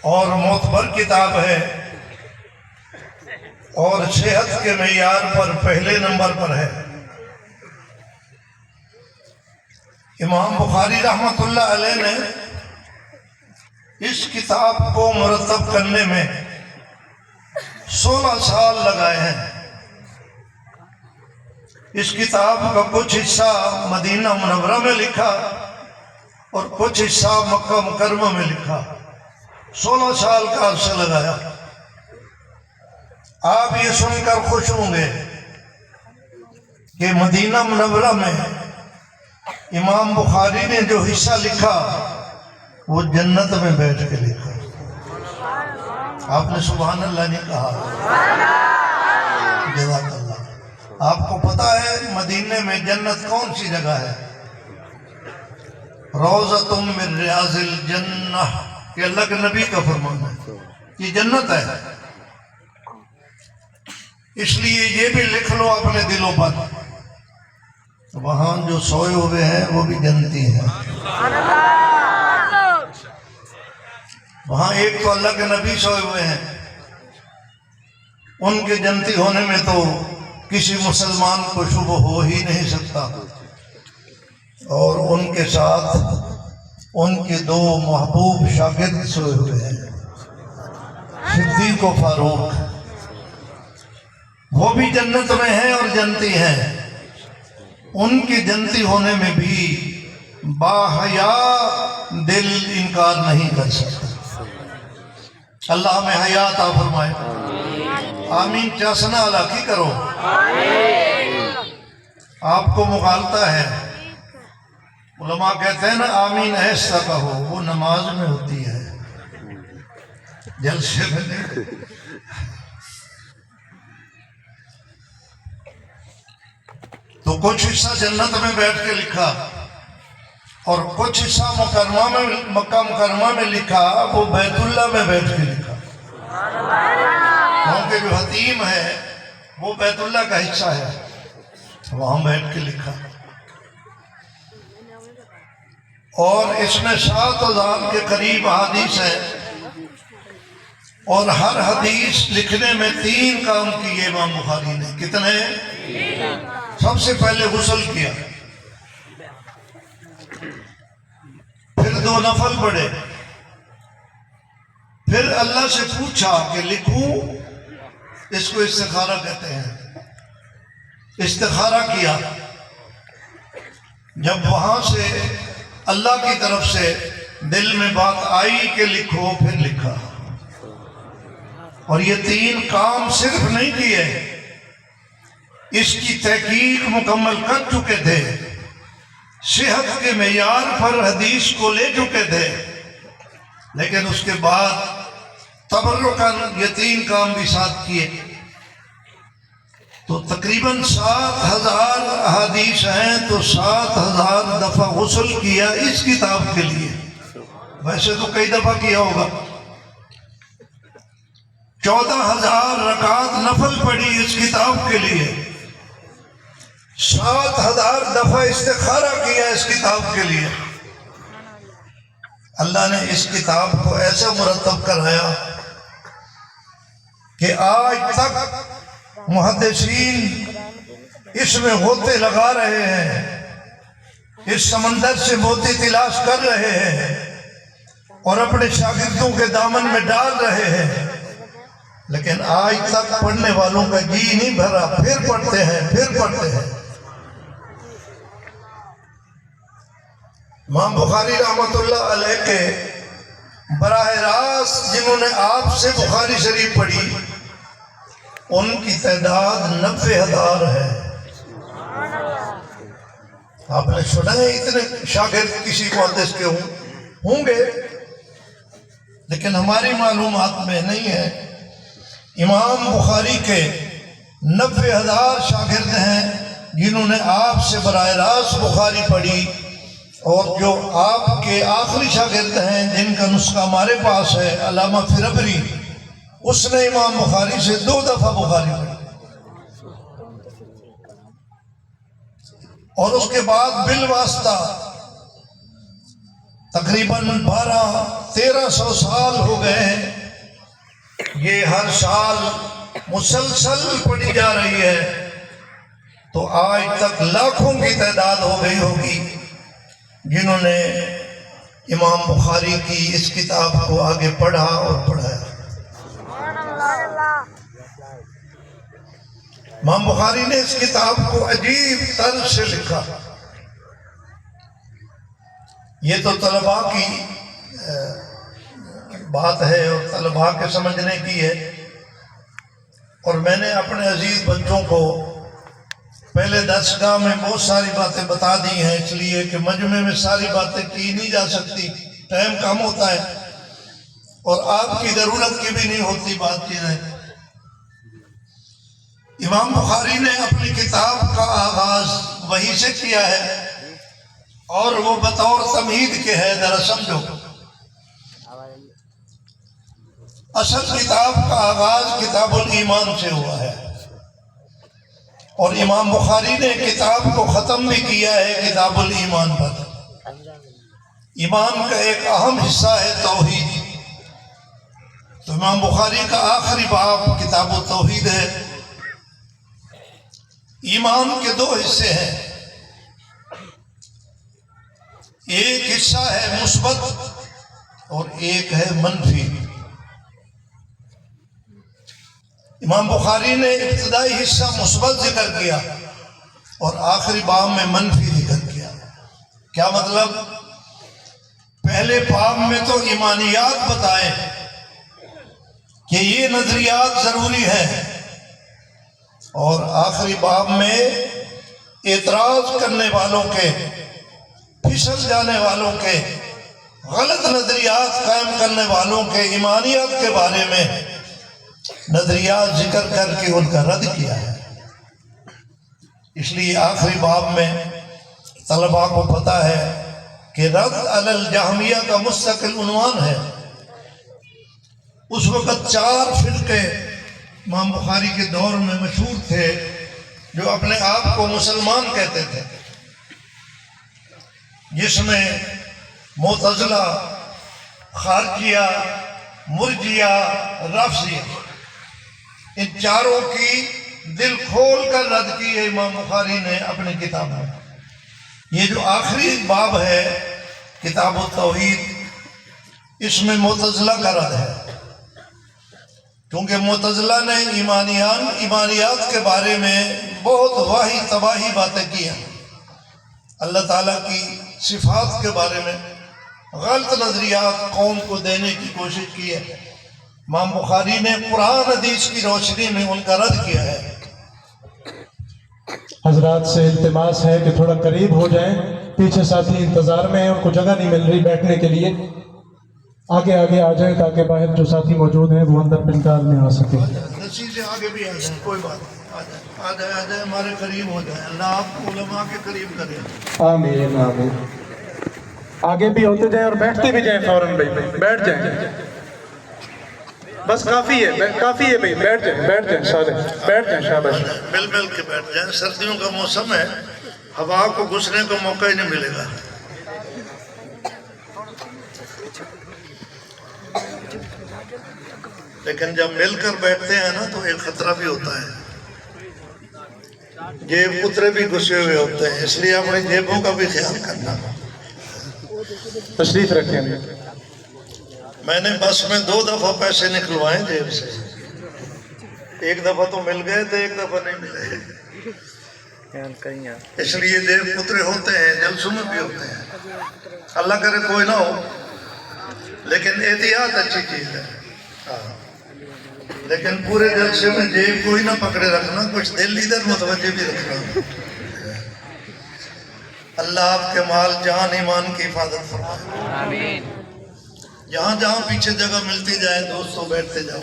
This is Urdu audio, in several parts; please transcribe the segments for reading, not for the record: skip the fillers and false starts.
اور معتبر کتاب ہے، اور صحت کے معیار پر پہلے نمبر پر ہے۔ امام بخاری رحمۃ اللہ علیہ نے اس کتاب کو مرتب کرنے میں 16 سال لگائے ہیں۔ اس کتاب کا کچھ حصہ مدینہ منورہ میں لکھا اور کچھ حصہ مکہ مکرمہ میں لکھا۔ 16 سال کا عرصہ لگایا۔ آپ یہ سن کر خوش ہوں گے کہ مدینہ منورہ میں امام بخاری نے جو حصہ لکھا وہ جنت میں بیٹھ کے لکھا۔ آپ نے سبحان اللہ نہیں کہا؟ جزاک اللہ۔ آپ کو پتا ہے مدینے میں جنت کون سی جگہ ہے؟ روضۃ من ریاض الجنہ، یہ اللہ کے نبی کا فرمان ہے، یہ جنت ہے۔ اس لیے یہ بھی لکھ لو اپنے دلوں پر، وہاں جو سوئے ہوئے ہیں وہ بھی جنتی ہیں۔ وہاں ایک تو اللہ کے نبی سوئے ہوئے ہیں، ان کے جنتی ہونے میں تو کسی مسلمان کو شبہ ہو ہی نہیں سکتا۔ اور ان کے ساتھ ان کے 2 محبوب شاگرد سوئے ہوئے ہیں، صدیق و فاروق، وہ بھی جنت میں ہیں اور جنتی ہیں۔ ان کے جنتی ہونے میں بھی باحیا دل انکار نہیں کر سکتا۔ اللہ ہمیں حیا عطا فرمائے۔ آمین چاسنا اللہ کی کرو۔ آپ کو مغالطہ ہے، علماء کہتے ہیں نا آمین ایسا کہو، وہ نماز میں ہوتی ہے، جلسے میں نہیں۔ تو کچھ حصہ جنت میں بیٹھ کے لکھا اور کچھ حصہ مکہ مکرمہ میں لکھا، وہ بیت اللہ میں بیٹھ کے لکھا، کیونکہ جو حتیم ہے وہ بیت اللہ کا حصہ ہے، وہاں بیٹھ کے لکھا۔ اور اس میں 7000 کے قریب احادیث ہے، اور ہر حدیث لکھنے میں 3 کام کیے امام بخاری نے۔ کتنے؟ سب سے پہلے غسل کیا، پھر 2 نفل پڑھے، پھر اللہ سے پوچھا کہ لکھوں؟ اس کو استخارہ کہتے ہیں۔ استخارہ کیا، جب وہاں سے اللہ کی طرف سے دل میں بات آئی کہ لکھو، پھر لکھا۔ اور یہ 3 کام صرف نہیں کیے، اس کی تحقیق مکمل کر چکے تھے، صحت کے معیار پر حدیث کو لے چکے تھے، لیکن اس کے بعد تبرکاً یہ 3 کام بھی ساتھ کیے۔ تو تقریباً 7000 احادیث ہیں، تو 7000 دفعہ غسل کیا اس کتاب کے لیے۔ ویسے تو کئی دفعہ کیا ہوگا۔ 14000 رکعات نفل پڑھی اس کتاب کے لیے۔ 7000 دفعہ استخارہ کیا اس کتاب کے لیے۔ اللہ نے اس کتاب کو ایسا مرتب کرایا کہ آج تک محدثین اس میں غوطے لگا رہے ہیں، اس سمندر سے موتی تلاش کر رہے ہیں اور اپنے شاگردوں کے دامن میں ڈال رہے ہیں، لیکن آج تک پڑھنے والوں کا جی نہیں بھرا، پھر پڑھتے ہیں، پھر پڑھتے ہیں۔ امام بخاری رحمۃ اللہ علیہ کے براہ راست جنہوں نے آپ سے بخاری شریف پڑھی، ان کی تعداد 90,000 ہے۔ آپ نے سنا ہے اتنے شاگرد کسی محدث کے ہوں گے، لیکن ہماری معلومات میں نہیں ہے۔ امام بخاری کے 90,000 شاگرد ہیں جنہوں نے آپ سے براہ راست بخاری پڑھی، اور جو آپ کے آخری شاگرد ہیں جن کا نسخہ ہمارے پاس ہے، علامہ فربری، اس نے امام بخاری سے 2 دفعہ بخاری پڑھی، اور اس کے بعد بالواسطہ تقریباً 1200-1300 سال ہو گئے ہیں، یہ ہر سال مسلسل پڑھی جا رہی ہے، تو آج تک لاکھوں کی تعداد ہو گئی ہوگی جنہوں نے امام بخاری کی اس کتاب کو آگے پڑھا اور پڑھایا۔ امام بخاری نے اس کتاب کو عجیب طرز سے لکھا۔ یہ تو طلباء کی بات ہے اور طلباء کے سمجھنے کی ہے، اور میں نے اپنے عزیز بچوں کو پہلے درسگاہ میں بہت ساری باتیں بتا دی ہیں، اس لیے کہ مجمع میں ساری باتیں کی نہیں جا سکتی، ٹائم کم ہوتا ہے اور آپ کی ضرورت کی بھی نہیں ہوتی بات چیزیں۔ امام بخاری نے اپنی کتاب کا آغاز وحی سے کیا ہے، اور وہ بطور تمہید کے ہے، ذرا سمجھو۔ اصل کتاب کا آغاز کتاب الایمان سے ہوا ہے، اور امام بخاری نے کتاب کو ختم بھی کیا ہے کتاب الایمان پر۔ ایمان کا ایک اہم حصہ ہے توحید، تو امام بخاری کا آخری باب کتاب التوحید ہے۔ ایمان کے 2 حصے ہیں، ایک حصہ ہے مثبت اور ایک ہے منفی۔ امام بخاری نے ابتدائی حصہ مثبت ذکر کیا اور آخری باب میں منفی ذکر کیا۔ کیا مطلب؟ پہلے باب میں تو ایمانیات بتائے کہ یہ نظریات ضروری ہے، اور آخری باب میں اعتراض کرنے والوں کے، پھسل جانے والوں کے، غلط نظریات قائم کرنے والوں کے ایمانیات کے بارے میں نظریات ذکر کر کے ان کا رد کیا ہے۔ اس لیے آخری باب میں طلباء کو پتہ ہے کہ رد علی الجہمیہ کا مستقل عنوان ہے۔ اس وقت 4 فرقے امام بخاری کے دور میں مشہور تھے جو اپنے آپ کو مسلمان کہتے تھے، جس میں معتزلہ، خارجیہ، مرجیہ، رافضیہ، ان چاروں کی دل کھول کر رد کی ہے امام بخاری نے اپنی کتاب میں۔ یہ جو آخری باب ہے کتاب التوحید، اس میں معتزلہ کا رد ہے، کیونکہ معتزلہ نے ایمانیات کے بارے میں بہت واہی تباہی باتیں کی ہیں، اللہ تعالیٰ کی صفات کے بارے میں غلط نظریات قوم کو دینے کی کوشش کی ہے۔ امام بخاری نے قرآن حدیث کی روشنی میں ان کا رد کیا ہے۔ حضرات سے التماس ہے کہ تھوڑا قریب ہو جائیں، پیچھے ساتھی انتظار میں ہیں، ان کو جگہ نہیں مل رہی بیٹھنے کے لیے، آگے آ جائیں تاکہ باہر جو ساتھی موجود ہیں وہ اندر پنڈال میں آ سکیں۔ رسی سے آگے بھی آ جائیں، کوئی بات نہیں، آ جائیں ہمارے قریب ہو جائیں، اللہ آپ کو علماء کے قریب کرے۔ آمین آمین۔ آگے بھی ہوتے جائیں اور بیٹھتے بھی جائیں، فوراً بھائی بیٹھ جائیں، بس کافی ہے بھائی، بیٹھ جائیں سارے، بیٹھ جائیں، شاباش۔ مل کے بیٹھ جائیں، سردیوں کا موسم ہے، ہوا کو گھسنے کا موقع ہی نہیں ملے گا۔ لیکن جب مل کر بیٹھتے ہیں نا تو ایک خطرہ بھی ہوتا ہے، جیب کترے بھی گھسے ہوئے ہوتے ہیں، اس لیے اپنی جیبوں کا بھی خیال کرنا۔ تشریف رکھیں۔ میں نے بس میں 2 دفعہ پیسے نکلوائے جیب سے، ایک دفعہ تو مل گئے تھے، ایک دفعہ نہیں ملے، اس لیے جیب کترے ہوتے ہیں، جلسوں میں بھی ہوتے ہیں، اللہ کرے کوئی نہ ہو، لیکن احتیاط اچھی چیز ہے۔ لیکن پورے جلسے میں جیب کوئی نہ پکڑے رکھنا، کچھ دل ادھر متوجہ بھی رکھنا۔ اللہ آپ کے مال جان ایمان کی حفاظت فرمائے۔ آمین۔ جہاں جہاں پیچھے جگہ ملتی جائے دوستوں بیٹھتے جاؤ۔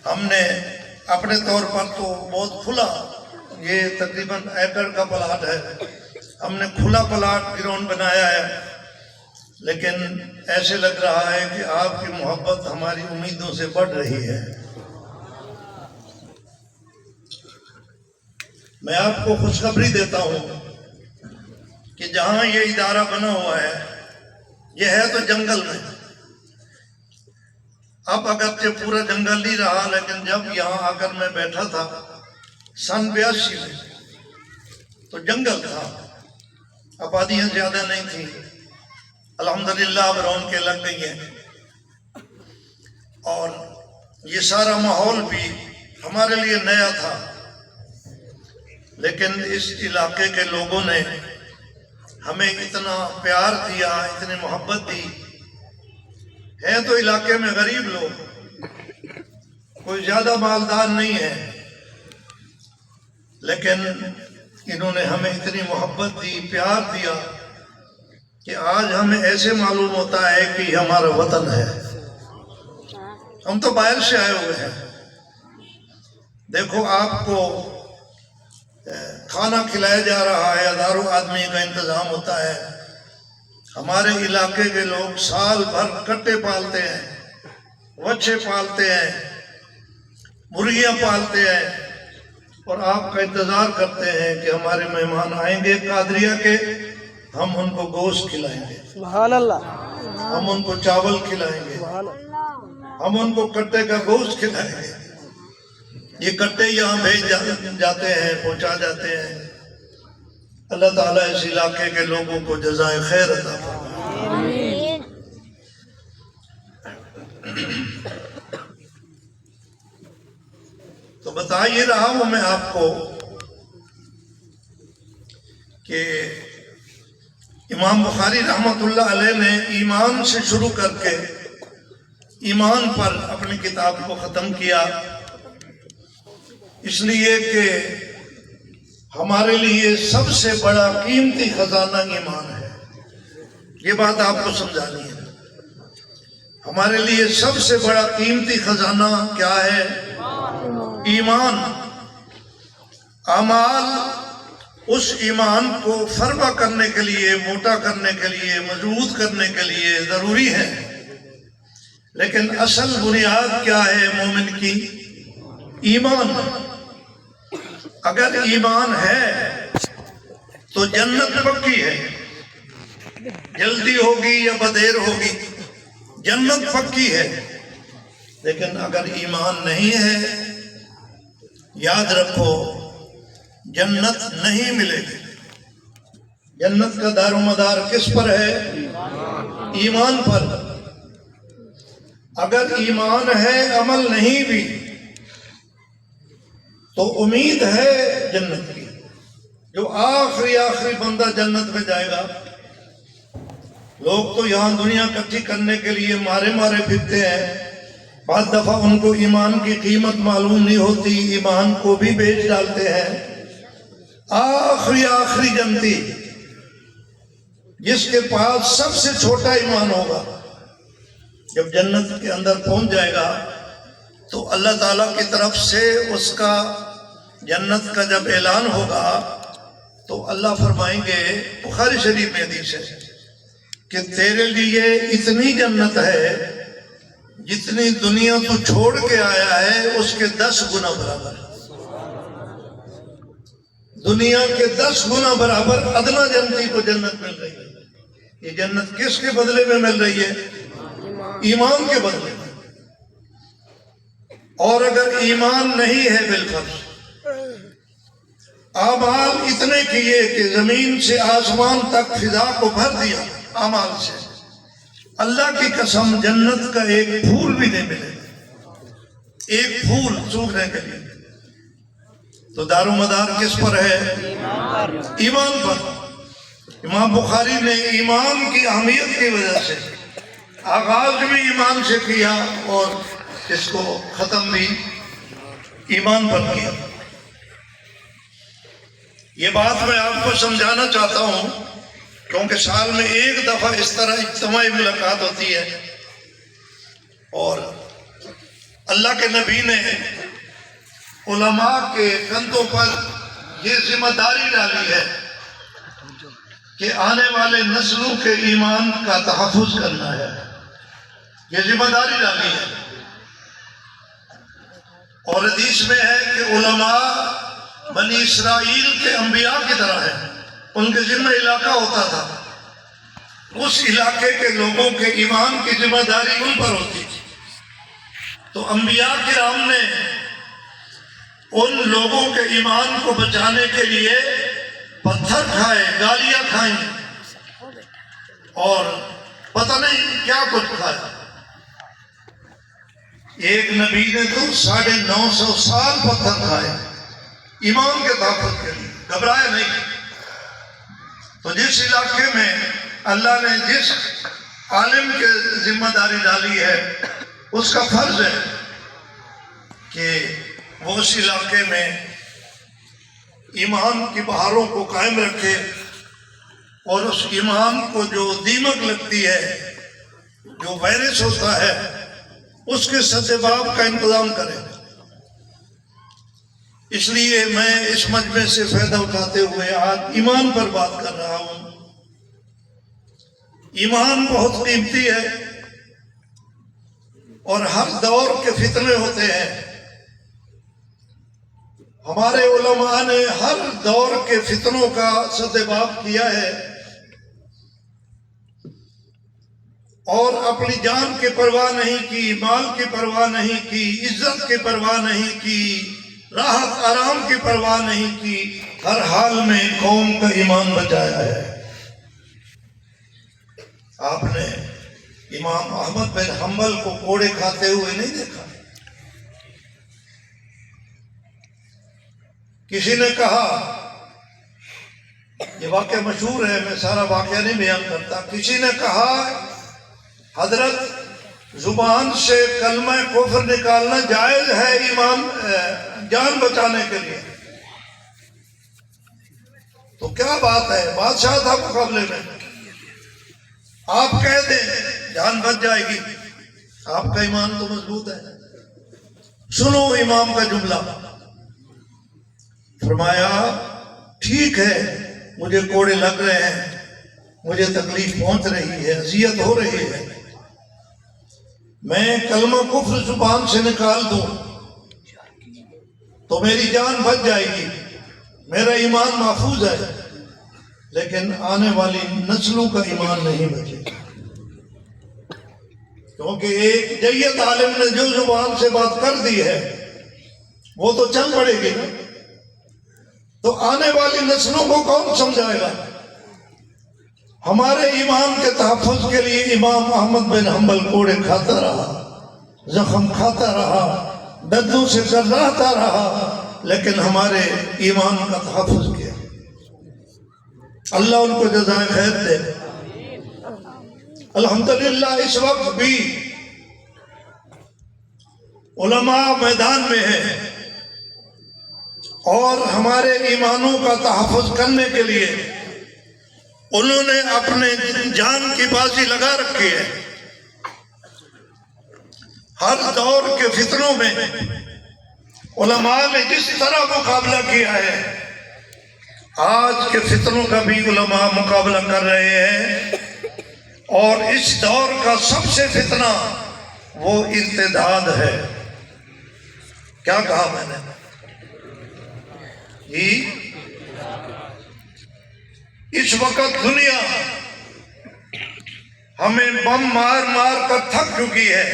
ہم نے اپنے طور پر تو بہت کھلا، یہ تقریباً ایکڑ کا پلاٹ ہے، ہم نے کھلا پلاٹ گراؤنڈ بنایا ہے، لیکن ایسے لگ رہا ہے کہ آپ کی محبت ہماری امیدوں سے بڑھ رہی ہے۔ میں آپ کو خوشخبری دیتا ہوں کہ جہاں یہ ادارہ بنا ہوا ہے یہ ہے تو جنگل میں. اب اگرچہ پورا جنگل نہیں رہا، لیکن جب یہاں آ کر میں بیٹھا تھا سن 82 میں تو جنگل تھا، آبادیاں زیادہ نہیں تھیں. الحمدللہ اب رونقیں لگ گئی ہیں، اور یہ سارا ماحول بھی ہمارے لیے نیا تھا. لیکن اس علاقے کے لوگوں نے ہمیں اتنا پیار دیا، اتنی محبت دی. ہیں تو علاقے میں غریب لوگ، کوئی زیادہ مالدار نہیں ہے، لیکن انہوں نے ہمیں اتنی محبت دی، پیار دیا کہ آج ہمیں ایسے معلوم ہوتا ہے کہ یہ ہمارا وطن ہے. ہم تو باہر سے آئے ہوئے ہیں. دیکھو آپ کو کھانا کھلایا جا رہا ہے، ہزاروں آدمی کا انتظام ہوتا ہے. ہمارے علاقے کے لوگ سال بھر کٹے پالتے ہیں، وچھے پالتے ہیں، مرغیاں پالتے ہیں، اور آپ کا انتظار کرتے ہیں کہ ہمارے مہمان آئیں گے قادریہ کے، ہم ان کو گوشت کھلائیں گے، سبحان اللہ، ہم ان کو چاول کھلائیں گے، ہم ان کو کٹے کا گوشت کھلائیں گے. یہ کٹے یہاں بھیج جاتے ہیں، پہنچا جاتے ہیں. اللہ تعالیٰ اس علاقے کے لوگوں کو جزائے خیر عطا فرمائے. تو بتا یہ رہا ہوں میں آپ کو کہ امام بخاری رحمۃ اللہ علیہ نے ایمان سے شروع کر کے ایمان پر اپنی کتاب کو ختم کیا، اس لیے کہ ہمارے لیے سب سے بڑا قیمتی خزانہ ایمان ہے. یہ بات آپ کو سمجھانی ہے. ہمارے لیے سب سے بڑا قیمتی خزانہ کیا ہے؟ ایمان. اعمال اس ایمان کو فربا کرنے کے لیے، موٹا کرنے کے لیے، مضبوط کرنے کے لیے ضروری ہے. لیکن اصل بنیاد کیا ہے مومن کی؟ ایمان. اگر ایمان ہے تو جنت پکی ہے، جلدی ہوگی یا بدیر ہوگی، جنت پکی ہے. لیکن اگر ایمان نہیں ہے، یاد رکھو جنت نہیں ملے گی. جنت کا دار و مدار کس پر ہے؟ ایمان پر. اگر ایمان ہے عمل نہیں بھی تو امید ہے جنت کی. جو آخری بندہ جنت میں جائے گا. لوگ تو یہاں دنیا اکٹھی کرنے کے لیے مارے پھرتے ہیں. بعض دفعہ ان کو ایمان کی قیمت معلوم نہیں ہوتی، ایمان کو بھی بیچ ڈالتے ہیں. آخری جنتی جس کے پاس سب سے چھوٹا ایمان ہوگا، جب جنت کے اندر پہنچ جائے گا تو اللہ تعالیٰ کی طرف سے اس کا جنت کا جب اعلان ہوگا تو اللہ فرمائیں گے، بخاری شریف میں حدیث ہے کہ تیرے لیے اتنی جنت ہے جتنی دنیا تو چھوڑ کے آیا ہے اس کے 10 گنا برابر. دنیا کے 10 گنا برابر ادنا جنتی کو جنت مل رہی ہے. یہ جنت کس کے بدلے میں مل رہی ہے؟ ایمان کے بدلے میں. اور اگر ایمان نہیں ہے بالفرض اعمال اتنے کیے کہ زمین سے آسمان تک فضا کو بھر دیا اعمال سے، اللہ کی قسم جنت کا ایک پھول بھی نہیں ملے، ایک پھول سوکھنے کے لیے. تو دار و مدار کس پر ہے؟ ایمان پر. امام بخاری نے ایمان کی اہمیت کی وجہ سے آغاز بھی ایمان سے کیا اور اس کو ختم بھی ایمان پر کیا. یہ بات میں آپ کو سمجھانا چاہتا ہوں کیونکہ سال میں ایک دفعہ اس طرح اجتماعی ملاقات ہوتی ہے، اور اللہ کے نبی نے علماء کے کندھوں پر یہ ذمہ داری ڈالی ہے کہ آنے والے نسلوں کے ایمان کا تحفظ کرنا ہے. یہ ذمہ داری ڈالی ہے. اور حدیث میں ہے کہ علماء بنی اسرائیل کے انبیاء کی طرح ہیں. ان کے ذمہ علاقہ ہوتا تھا، اس علاقے کے لوگوں کے ایمان کی ذمہ داری ان پر ہوتی تھی۔ تو انبیاء کرام نے ان لوگوں کے ایمان کو بچانے کے لیے پتھر کھائے، گالیاں کھائیں اور پتہ نہیں کیا کچھ کھایا۔ ایک نبی نے تو 950 سال پتھر کھائے ایمان کے تحفظ کے لیے، گھبرائے نہیں۔ تو جس علاقے میں اللہ نے جس عالم کے ذمہ داری ڈالی ہے، اس کا فرض ہے کہ وہ اس علاقے میں ایمان کی بہاروں کو قائم رکھے، اور اس ایمان کو جو دیمک لگتی ہے، جو وائرس ہوتا ہے، اس کے سدباب کا انتظام کرے۔ اس لیے میں اس مجمع سے فائدہ اٹھاتے ہوئے آج ایمان پر بات کر رہا ہوں۔ ایمان بہت قیمتی ہے، اور ہر دور کے فتنے ہوتے ہیں۔ ہمارے علماء نے ہر دور کے فتنوں کا سدباب کیا ہے، اور اپنی جان کی پرواہ نہیں کی، مال کی پرواہ نہیں کی، عزت کی پرواہ نہیں کی، راحت آرام کی پرواہ نہیں کی، ہر حال میں قوم کا ایمان بچایا ہے۔ آپ نے امام احمد بن حنبل کو کوڑے کھاتے ہوئے نہیں دیکھا۔ کسی نے کہا، یہ واقعہ مشہور ہے، میں سارا واقعہ نہیں بیان کرتا، کسی نے کہا حضرت زبان سے کلمہ کفر نکالنا جائز ہے ایمان جان بچانے کے لیے، تو کیا بات ہے، بادشاہ تھا مقابلے میں، آپ کہہ دیں جان بچ جائے گی، آپ کا ایمان تو مضبوط ہے۔ سنو امام کا جملہ، فرمایا ٹھیک ہے، مجھے کوڑے لگ رہے ہیں، مجھے تکلیف پہنچ رہی ہے، اذیت ہو رہی ہے، میں کلمہ کفر زبان سے نکال دوں تو میری جان بچ جائے گی، میرا ایمان محفوظ ہے، لیکن آنے والی نسلوں کا ایمان نہیں بچے گا، کیونکہ ایک جید عالم نے جو زبان سے بات کر دی ہے وہ تو چل پڑے گی، تو آنے والی نسلوں کو کون سمجھائے گا؟ ہمارے ایمان کے تحفظ کے لیے امام احمد بن حنبل کوڑے کھاتا رہا، زخم کھاتا رہا، دردوں سے کراہتا رہا، لیکن ہمارے ایمان کا تحفظ کیا۔ اللہ ان کو جزائے خیر دے۔ الحمدللہ اس وقت بھی علماء میدان میں ہیں، اور ہمارے ایمانوں کا تحفظ کرنے کے لیے انہوں نے اپنے جان کی بازی لگا رکھی ہے۔ ہر دور کے فتنوں میں علماء نے جس طرح مقابلہ کیا ہے، آج کے فتنوں کا بھی علماء مقابلہ کر رہے ہیں، اور اس دور کا سب سے فتنہ وہ ارتداد ہے۔ کیا کہا میں نے؟ اس وقت دنیا ہمیں بم مار مار کر تھک چکی ہے،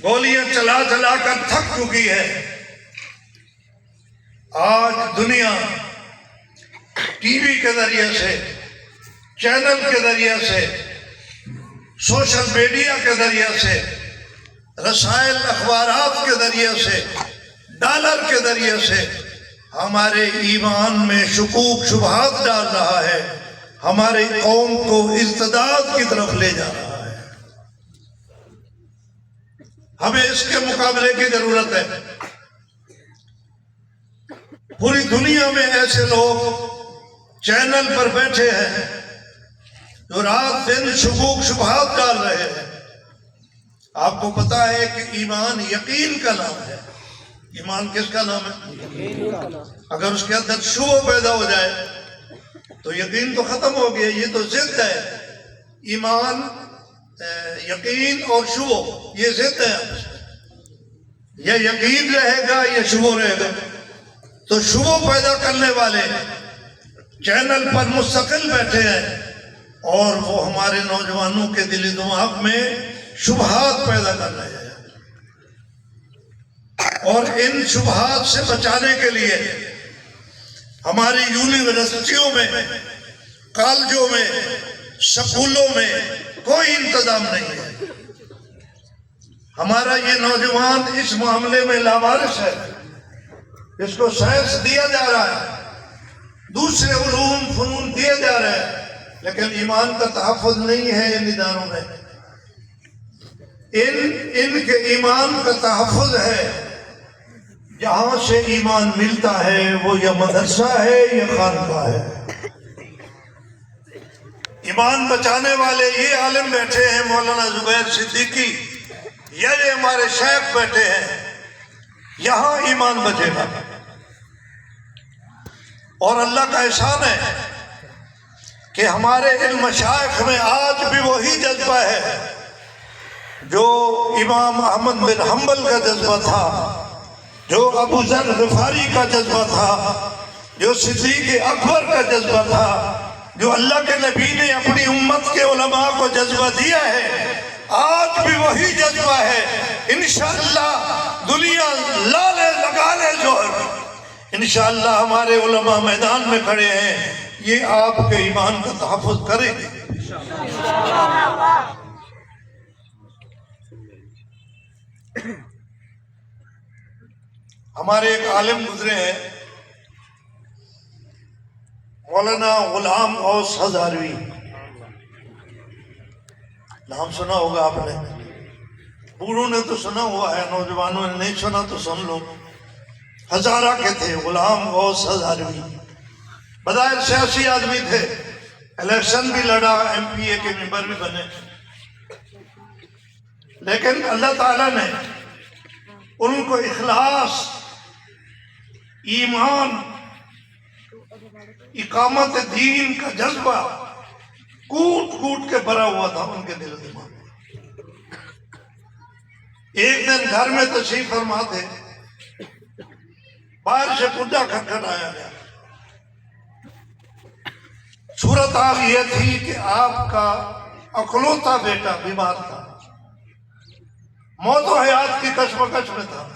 گولیاں چلا چلا کر تھک چکی ہے۔ آج دنیا ٹی وی کے ذریعے سے، چینل کے ذریعے سے، سوشل میڈیا کے ذریعے سے، رسائل اخبارات کے ذریعے سے، ڈالر کے ذریعے سے ہمارے ایمان میں شکوک شبہات ڈال رہا ہے، ہماری قوم کو ارتداد کی طرف لے جا رہا ہے۔ ہمیں اس کے مقابلے کی ضرورت ہے۔ پوری دنیا میں ایسے لوگ چینل پر بیٹھے ہیں جو رات دن شکوک شبہات ڈال رہے ہیں۔ آپ کو پتا ہے کہ ایمان یقین کا نام ہے۔ ایمان کس کا نام ہے؟ اگر اس کے اندر شبہ پیدا ہو جائے تو یقین تو ختم ہو گیا، یہ تو ضد ہے۔ ایمان، یقین اور شبہ یہ ضد ہے، یا یقین رہے گا یا شبہ رہے گا۔ تو شبہ پیدا کرنے والے چینل پر مستقل بیٹھے ہیں اور وہ ہمارے نوجوانوں کے دل دماغ میں شبہات پیدا کر رہے ہیں، اور ان شبہات سے بچانے کے لیے ہماری یونیورسٹیوں میں، کالجوں میں، سکولوں میں کوئی انتظام نہیں ہے۔ ہمارا یہ نوجوان اس معاملے میں لاوارث ہے، اس کو سائنس دیا جا رہا ہے، دوسرے علوم فنون دیے جا رہے ہیں، لیکن ایمان کا تحفظ نہیں ہے ان اداروں میں۔ ان کے ایمان کا تحفظ ہے، جہاں سے ایمان ملتا ہے وہ یا مدرسہ ہے یا خانقاہ ہے۔ ایمان بچانے والے یہ عالم بیٹھے ہیں، مولانا زبیر صدیقی، یہ ہمارے شیخ بیٹھے ہیں، یہاں ایمان بچے گا۔ اور اللہ کا احسان ہے کہ ہمارے ان مشائخ میں آج بھی وہی جذبہ ہے جو امام احمد بن حنبل کا جذبہ تھا، جو ابو ذر غفاری کا جذبہ تھا، جو صدیق اکبر کا جذبہ تھا، جو اللہ کے نبی نے اپنی امت کے علماء کو جذبہ دیا ہے، آج بھی وہی جذبہ ہے۔ انشاءاللہ دنیا لالے لگا لے زہر، انشاءاللہ ہمارے علماء میدان میں کھڑے ہیں، یہ آپ کے ایمان کا تحفظ کریں گے۔ ہمارے ایک عالم گزرے ہیں، مولانا غلام غوث ہزاروی، نام سنا ہوگا آپ نے، بوڑھوں نے تو سنا ہوا ہے، نوجوانوں نے نہیں سنا تو سن لو۔ ہزارہ کے تھے غلام غوث ہزاروی، بظاہر سیاسی آدمی تھے، الیکشن بھی لڑا، ایم پی اے کے ممبر بھی بنے، لیکن اللہ تعالیٰ نے ان کو اخلاص، ایمان، اقامت دین کا جذبہ کوٹ کوٹ کے بھرا ہوا تھا ان کے دل و دماغ میں۔ ایک دن گھر میں تشریف فرما تھے، باہر سے کنڈا کھٹکھٹایا گیا۔ صورتحال یہ تھی کہ آپ کا اکلوتا بیٹا بیمار تھا، موت و حیات کی کشمکش میں تھا،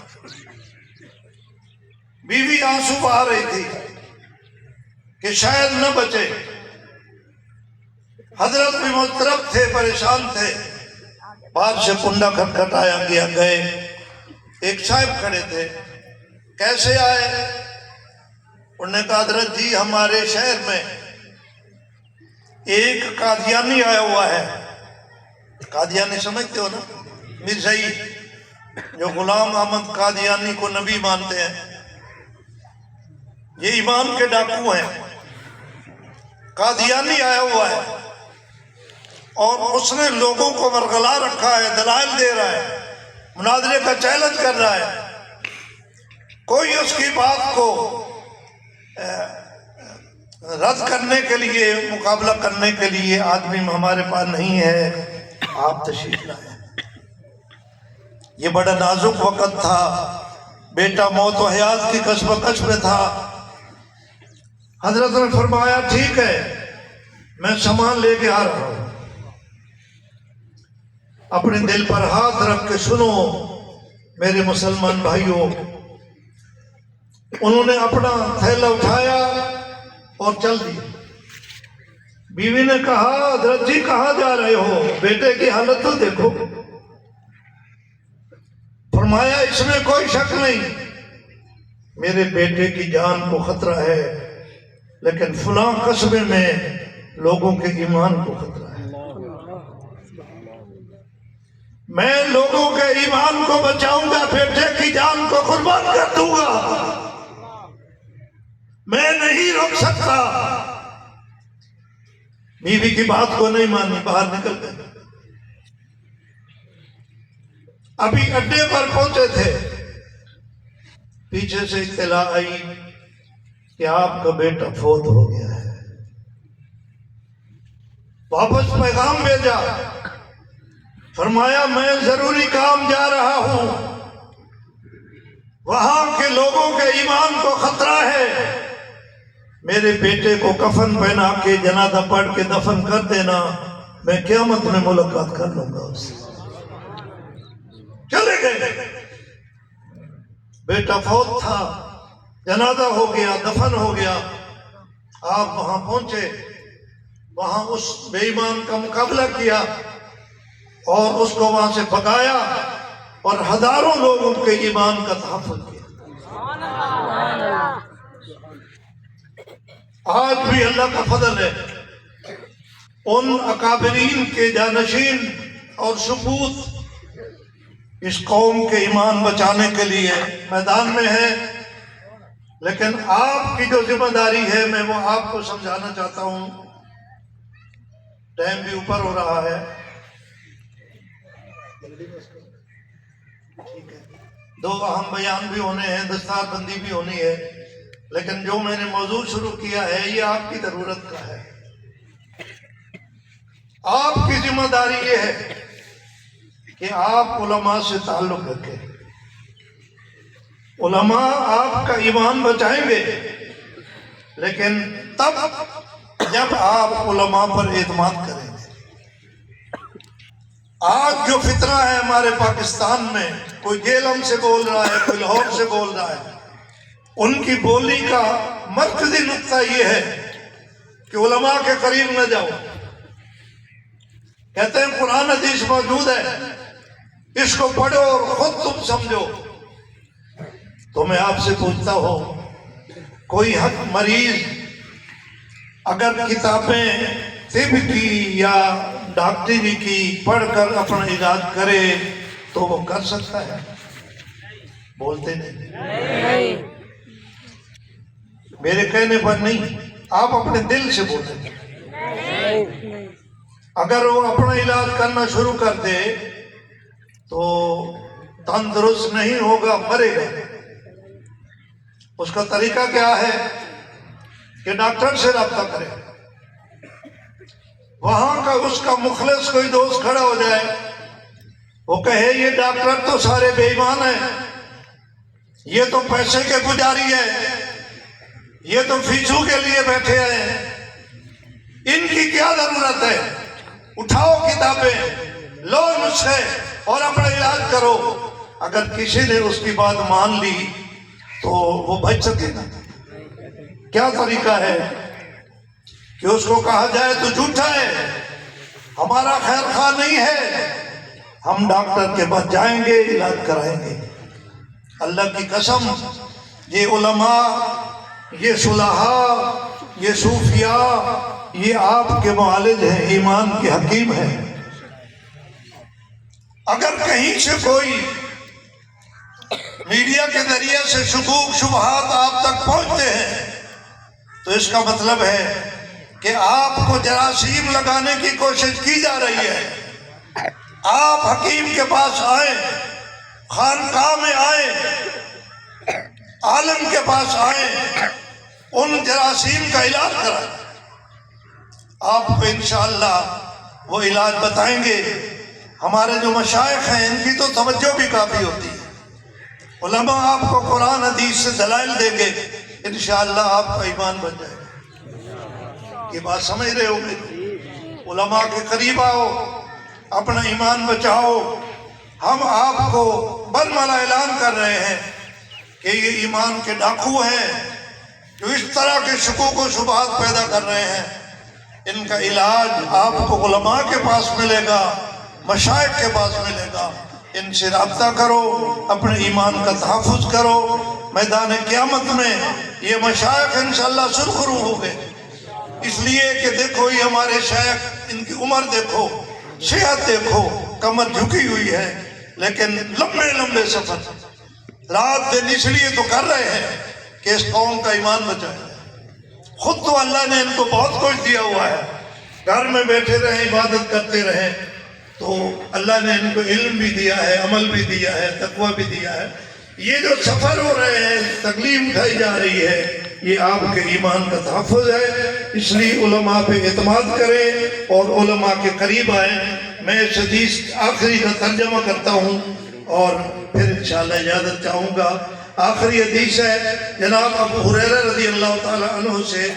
بیوی آنسو بہا رہی تھی کہ شاید نہ بچے، حضرت بھی مضطرب تھے، پریشان تھے۔ باہر سے کنڈا کھٹکھٹایا گیا، گئے، ایک صاحب کھڑے تھے، کیسے آئے؟ انہوں نے کہا حضرت جی ہمارے شہر میں ایک قادیانی آیا ہوا ہے۔ قادیانی سمجھتے ہو نا، مرزائی، جو غلام احمد قادیانی کو نبی مانتے ہیں، یہ ایمان کے ڈاکو ہیں۔ قادیانی آیا ہوا ہے اور اس نے لوگوں کو ورغلا رکھا ہے، دلائل دے رہا ہے، مناظرے کا چیلنج کر رہا ہے، کوئی اس کی بات کو رد کرنے کے لیے، مقابلہ کرنے کے لیے آدمی ہمارے پاس نہیں ہے، آپ تشریف لائیں۔ یہ بڑا نازک وقت تھا، بیٹا موت و حیات کی کشمکش میں تھا۔ حضرت نے فرمایا ٹھیک ہے، میں سامان لے کے آ رہا ہوں، اپنے دل پر ہاتھ رکھ کے سنو میرے مسلمان بھائیوں۔ انہوں نے اپنا تھیلا اٹھایا اور چل دی۔ بیوی نے کہا حضرت جی کہاں جا رہے ہو؟ بیٹے کی حالت تو دیکھو۔ فرمایا اس میں کوئی شک نہیں، میرے بیٹے کی جان کو خطرہ ہے، لیکن فلاں قصبے میں لوگوں کے ایمان کو خطرہ ہے، میں لوگوں کے ایمان کو بچاؤں گا، بیٹے کی جان کو قربان کر دوں گا، میں نہیں روک سکتا۔ بیوی کی بات کو نہیں مانی، باہر نکل گئے۔ ابھی اڈے پر پہنچے تھے، پیچھے سے اطلاع آئی کہ آپ کا بیٹا فوت ہو گیا ہے۔ واپس پیغام بھیجا، فرمایا میں ضروری کام جا رہا ہوں، وہاں کے لوگوں کے ایمان کو خطرہ ہے، میرے بیٹے کو کفن پہنا کے جنازہ پڑھ کے دفن کر دینا، میں قیامت میں ملاقات کر لوں گا اس سے۔ چلے گئے، بیٹا فوت تھا، جنازہ ہو گیا، دفن ہو گیا۔ آپ وہاں پہنچے، وہاں اس بے ایمان کا مقابلہ کیا اور اس کو وہاں سے بھگایا، اور ہزاروں لوگ ان کے ایمان کا تحفظ کیا۔ آج بھی اللہ کا فضل ہے، ان اکابرین کے جانشین اور سپوت اس قوم کے ایمان بچانے کے لیے میدان میں ہے، لیکن آپ کی جو ذمہ داری ہے میں وہ آپ کو سمجھانا چاہتا ہوں۔ ٹائم بھی اوپر ہو رہا ہے، دو اہم بیان بھی ہونے ہیں، دستار بندی بھی ہونی ہے، لیکن جو میں نے موضوع شروع کیا ہے یہ آپ کی ضرورت کا ہے۔ آپ کی ذمہ داری یہ ہے کہ آپ علماء سے تعلق رکھیں۔ علماء آپ کا ایمان بچائیں گے، لیکن تب جب آپ علماء پر اعتماد کریں گے۔ آج جو فتنہ ہے ہمارے پاکستان میں، کوئی جیلم سے بول رہا ہے، کوئی لاہور سے بول رہا ہے، ان کی بولی کا مرکزی نقطہ یہ ہے کہ علماء کے قریب نہ جاؤ۔ کہتے ہیں قرآن حدیث موجود ہے، اس کو پڑھو اور خود تم سمجھو۔ تو میں آپ سے پوچھتا ہوں، کوئی حق مریض اگر کتابیں طب کی یا ڈاکٹری کی پڑھ کر اپنا علاج کرے تو وہ کر سکتا ہے؟ بولتے نہیں، میرے کہنے پر نہیں، آپ اپنے دل سے بولیں۔ اگر وہ اپنا علاج کرنا شروع کر دے تو تندرست نہیں ہوگا، مرے گا۔ اس کا طریقہ کیا ہے کہ ڈاکٹر سے رابطہ کرے، وہاں کا اس کا مخلص کوئی دوست کھڑا ہو جائے، وہ کہے یہ ڈاکٹر تو سارے بے ایمان ہیں، یہ تو پیسے کے پجاری ہیں، یہ تو فیسوں کے لیے بیٹھے ہیں، ان کی کیا ضرورت ہے؟ اٹھاؤ کتابیں، لو نسخے اور اپنا علاج کرو۔ اگر کسی نے اس کی بات مان لی تو وہ بچ سکے گا۔ کیا طریقہ ہے کہ اس کو کہا جائے تو جھوٹا ہے، ہمارا خیر خواہ نہیں ہے، ہم ڈاکٹر کے پاس جائیں گے، علاج کرائیں گے۔ اللہ کی قسم، یہ علماء، یہ صلحاء، یہ صوفیاء، یہ آپ کے معالج ہیں، ایمان کے حکیم ہیں۔ اگر کہیں سے کوئی میڈیا کے ذریعے سے شکوک شبہات آپ تک پہنچتے ہیں تو اس کا مطلب ہے کہ آپ کو جراثیم لگانے کی کوشش کی جا رہی ہے۔ آپ حکیم کے پاس آئیں، خانقاہ میں آئیں، عالم کے پاس آئیں، ان جراثیم کا علاج کرائیں، آپ کو انشاءاللہ وہ علاج بتائیں گے۔ ہمارے جو مشائخ ہیں ان کی تو توجہ بھی کافی ہوتی ہے، علماء آپ کو قرآن حدیث سے دلائل دیں گے، انشاءاللہ آپ کا ایمان بن جائے گا۔ یہ بات سمجھ رہے ہو گے؟ علماء کے قریب آؤ، اپنا ایمان بچاؤ۔ ہم آپ کو برملا اعلان کر رہے ہیں کہ یہ ایمان کے ڈاکو ہیں جو اس طرح کے شکوک و شبہات پیدا کر رہے ہیں، ان کا علاج آپ کو علماء کے پاس ملے گا، مشائخ کے پاس ملے گا۔ ان سے رابطہ کرو، اپنے ایمان کا تحفظ کرو۔ میدان قیامت میں یہ مشائخ انشاءاللہ سرخرو ہو گئے، اس لیے کہ دیکھو یہ ہمارے شیخ، ان کی عمر دیکھو، صحت دیکھو، کمر جھکی ہوئی ہے، لیکن لمبے لمبے سفر رات دن اس لیے تو کر رہے ہیں کہ اس قوم کا ایمان بچائے۔ خود تو اللہ نے ان کو بہت کچھ دیا ہوا ہے، گھر میں بیٹھے رہیں، عبادت کرتے رہیں، تو اللہ نے ان کو علم بھی دیا ہے، عمل بھی دیا ہے، تقوی بھی دیا ہے۔ یہ جو سفر ہو رہے ہیں، تکلیف اٹھائی جا رہی ہے، یہ آپ کے ایمان کا تحفظ ہے۔ اس لیے علماء پہ اعتماد کریں اور علماء کے قریب آئیں۔ میں اس حدیث آخری کا ترجمہ کرتا ہوں اور پھر انشاءاللہ اجازت چاہوں گا۔ آخری حدیث ہے جناب ابو ہریرہ رضی اللہ تعالیٰ عنہ سے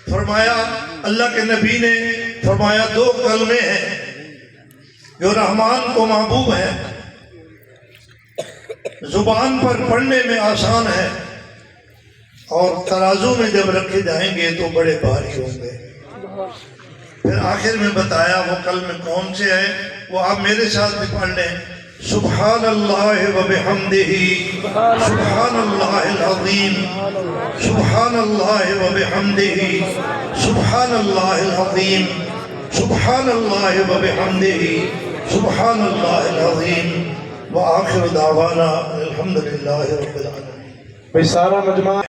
فرمایا اللہ کے نبی نے فرمایا 2 کلمے ہیں جو رحمان کو محبوب ہے، زبان پر پڑھنے میں آسان ہے اور ترازو میں جب رکھے جائیں گے تو بڑے بھاری ہوں گے۔ پھر آخر میں بتایا وہ کلمے کون سے ہیں، وہ آپ میرے ساتھ بھی پڑھ لیں۔ سبحان اللہ و بحمدہ، سبحان اللہ العظیم، سبحان اللہ و بحمدہ، سبحان اللہ العظیم، سبحان اللہ و بحمدہ، سبحان اللہ العظیم، وآخر دعوانا الحمدللہ رب العالمین۔ بھئی سارا مجمع